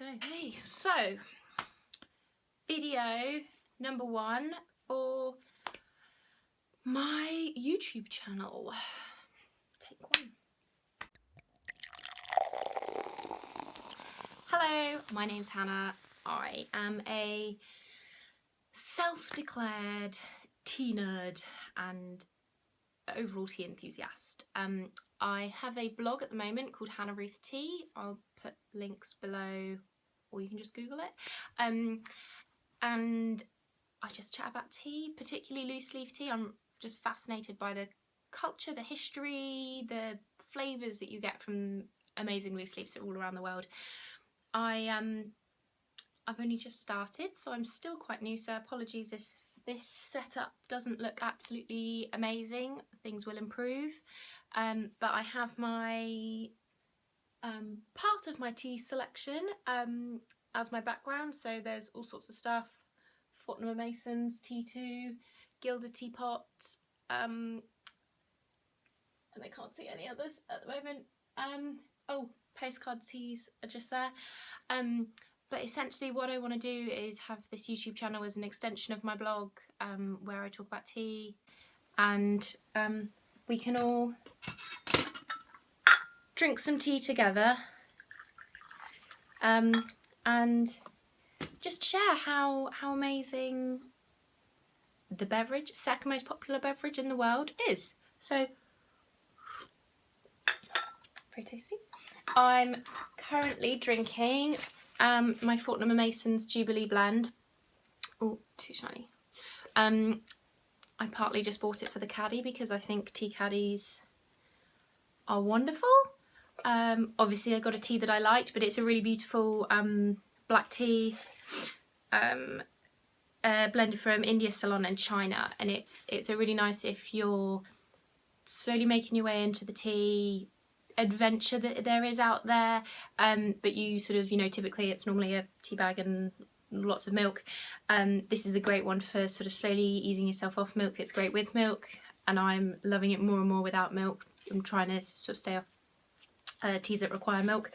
go. Okay, so video number 1 for my YouTube channel. Take 1. Hello, my name's Hannah. I am a self-declared tea nerd and overall tea enthusiast. I have a blog at the moment called HannahRuthTea. I'll put links below, or you can just Google it. And I just chat about tea, particularly loose leaf tea. I'm just fascinated by the culture, the history, the flavours that you get from amazing loose leaves all around the world. I've only just started, so I'm still quite new, so apologies if this setup doesn't look absolutely amazing. Things will improve, but I have my part of my tea selection as my background, so there's all sorts of stuff: Fortnum Mason's T2, gilded teapots, and I can't see any others at the moment. Oh, postcard teas are just there. But essentially what I want to do is have this YouTube channel as an extension of my blog, where I talk about tea, and we can all drink some tea together, and just share how amazing the beverage, second most popular beverage in the world, is. So, very tasty. I'm currently drinking my Fortnum Mason's Jubilee blend. Oh, too shiny. I partly just bought it for the caddy because I think tea caddies are wonderful. Obviously I got a tea that I liked, but it's a really beautiful black tea blended from India, Ceylon and China, and it's a really nice, if you're slowly making your way into the tea adventure that there is out there, but you sort of, typically it's normally a tea bag and lots of milk. This is a great one for sort of slowly easing yourself off milk. It's great with milk, and I'm loving it more and more without milk. I'm trying to sort of stay off teas that require milk,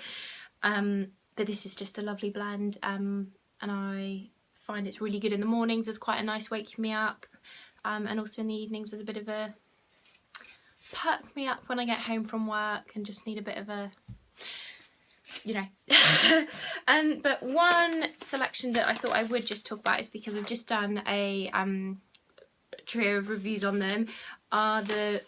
but this is just a lovely blend, and I find it's really good in the mornings. It's quite a nice waking me up, and also in the evenings there's a bit of a perk me up when I get home from work and just need a bit of a, but one selection that I thought I would just talk about is because I've just done a trio of reviews on them, are the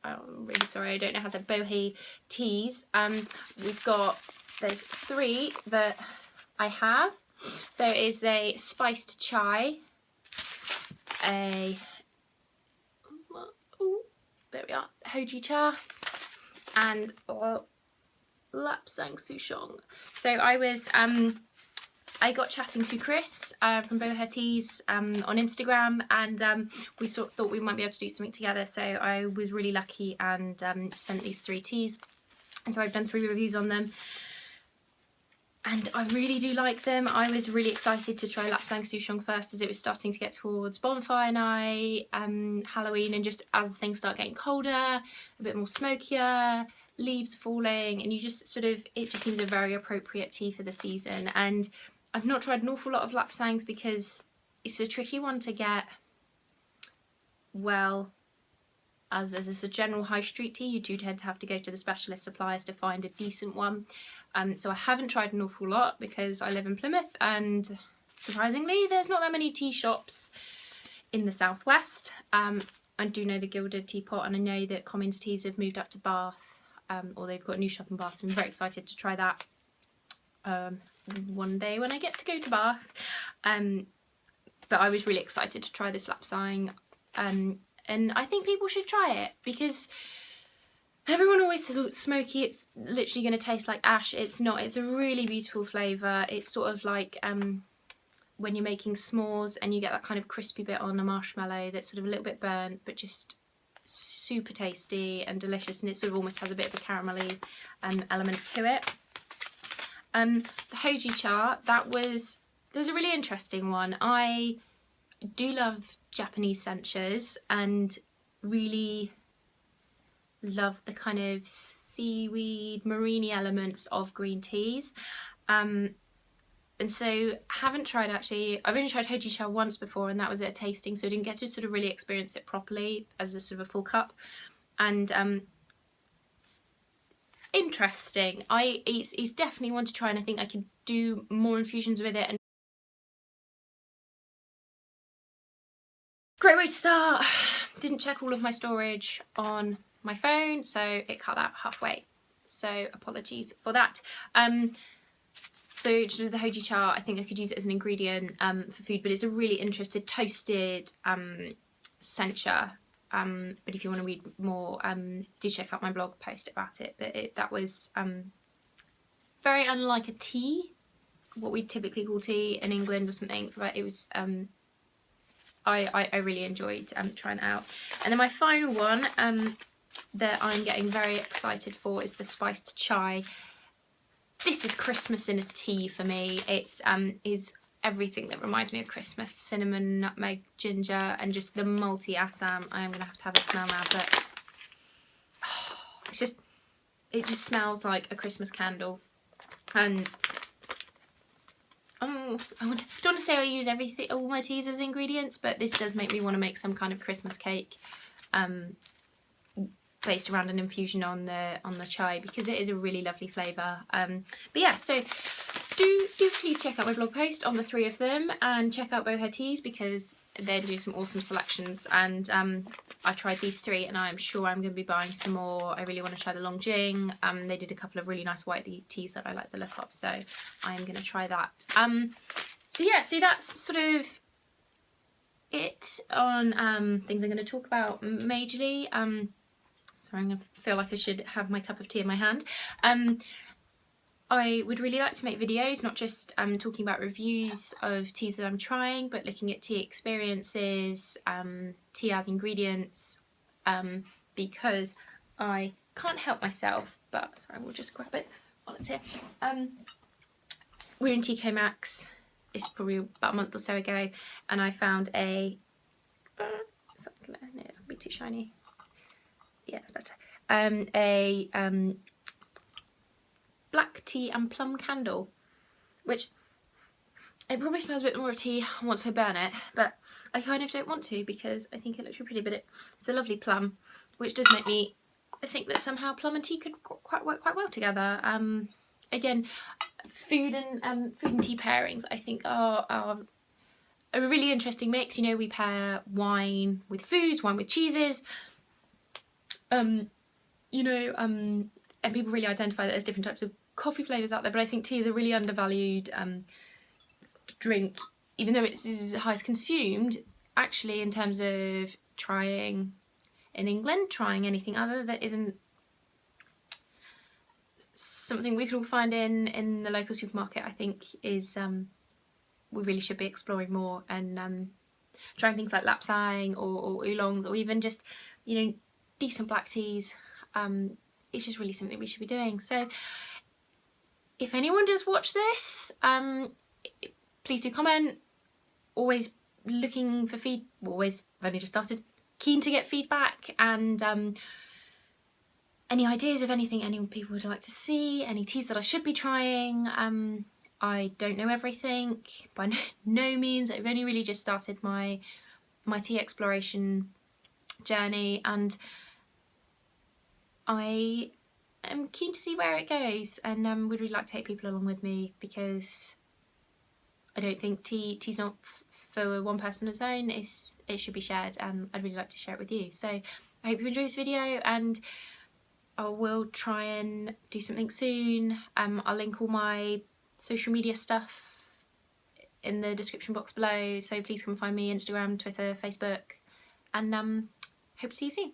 I'm really sorry, I don't know how to say, Bohea Teas. There's 3 that I have. There is a spiced chai, there we are, hoji cha, and lapsang souchong. So I got chatting to Chris from Bohea Teas on Instagram, and we sort of thought we might be able to do something together. So I was really lucky and sent these 3 teas, and so I've done 3 reviews on them, and I really do like them. I was really excited to try lapsang souchong first, as it was starting to get towards bonfire night, Halloween, and just as things start getting colder, a bit more smokier, leaves falling, and you just sort of, it just seems a very appropriate tea for the season. And I've not tried an awful lot of lapsangs because it's a tricky one to get well. As is a general high street tea, you do tend to have to go to the specialist suppliers to find a decent one. So I haven't tried an awful lot because I live in Plymouth, and surprisingly there's not that many tea shops in the southwest. I do know the Gilded Teapot, and I know that Commons Teas have moved up to Bath, or they've got a new shop in Bath, so I'm very excited to try that one day when I get to go to Bath. But I was really excited to try this lapsang, and I think people should try it because everyone always says, oh, it's smoky, it's literally going to taste like ash. It's not. It's a really beautiful flavour. It's sort of like when you're making s'mores and you get that kind of crispy bit on a marshmallow that's sort of a little bit burnt, but just super tasty and delicious, and it sort of almost has a bit of a caramelly element to it. The hoji cha, there's a really interesting one. I do love Japanese senchas, and really love the kind of seaweed, marine elements of green teas. And so haven't tried actually, I've only tried Hojicha once before, and that was at a tasting, so I didn't get to sort of really experience it properly as a sort of a full cup. And interesting. It's definitely one to try, and I think I could do more infusions with it. And great way to start. Didn't check all of my storage on my phone, so it cut out halfway. So apologies for that. So just with the Hojicha, I think I could use it as an ingredient for food, but it's a really interesting toasted sencha. But if you want to read more, do check out my blog post about it. But that was very unlike a tea, what we typically call tea in England or something. But it was, I really enjoyed trying it out. And then my final one that I'm getting very excited for is the spiced chai. This is Christmas in a tea for me. It's is everything that reminds me of Christmas: cinnamon, nutmeg, ginger, and just the multi Assam. I am gonna have a smell now, but it just smells like a Christmas candle. And I don't want to say I use all my teas as ingredients, but this does make me want to make some kind of Christmas cake. Based around an infusion on the chai, because it is a really lovely flavour. But yeah, so do please check out my blog post on the three of them, and check out Bohea Teas because they're doing some awesome selections. And I tried these three, and I'm sure I'm going to be buying some more. I really want to try the Longjing. They did a couple of really nice white teas that I like the look of, so I'm going to try that. So yeah, so that's sort of it on things I'm going to talk about majorly. Sorry, I'm going to feel like I should have my cup of tea in my hand. I would really like to make videos, not just talking about reviews of teas that I'm trying, but looking at tea experiences, tea as ingredients, because I can't help myself, but sorry, we'll just grab it while it's here. We're in TK Maxx. It's probably about a month or so ago, and I found a, it's going to be too shiny. Yeah, it's better. A black tea and plum candle, which it probably smells a bit more of tea once I burn it, but I kind of don't want to because I think it looks really pretty. But it's a lovely plum, which does make me think that somehow plum and tea could work quite well together. Again, food and tea pairings I think are a really interesting mix. You know, we pair wine with foods, wine with cheeses. You know, and people really identify that there's different types of coffee flavours out there, but I think tea is a really undervalued drink, even though it's the highest consumed. Actually, in terms of trying in England, trying anything other that isn't something we could all find in the local supermarket, I think is we really should be exploring more, and trying things like lapsang or oolongs, or even just, you know, decent black teas. It's just really something we should be doing. So if anyone does watch this, please do comment. Always looking for always, I've only just started, keen to get feedback, and any ideas of anything any people would like to see, any teas that I should be trying. I don't know everything by no means. I've only really just started my tea exploration journey, and I am keen to see where it goes, and would really like to take people along with me, because I don't think tea's not for one person on its own. It should be shared, and I'd really like to share it with you. So I hope you enjoy this video, and I will try and do something soon. I'll link all my social media stuff in the description box below, so please come find me: Instagram, Twitter, Facebook, and hope to see you soon.